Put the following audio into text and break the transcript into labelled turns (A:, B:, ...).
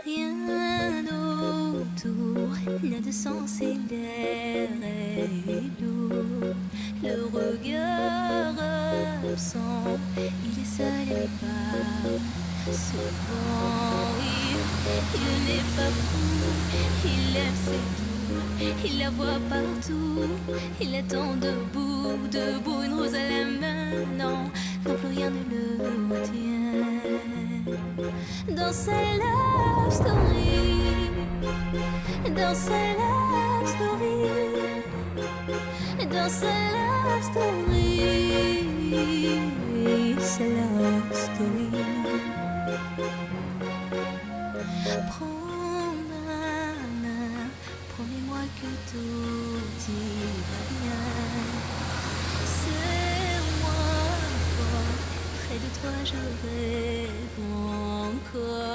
A: Rien autour n'a de sens et l'air est lourd. Le regard absent, il est seul et n'est pas souvent. Il n'est pas fou, il aime ses tours, il la voit partout. Il attend debout, debout, une rose à la main. Non, non plus rien ne le retient. Dans sa love story, dans sa love story, dans sa love story, sa love story. Prends ma main, promets-moi que tout ira bien. Serre-moi fort, près de toi je rêve encore.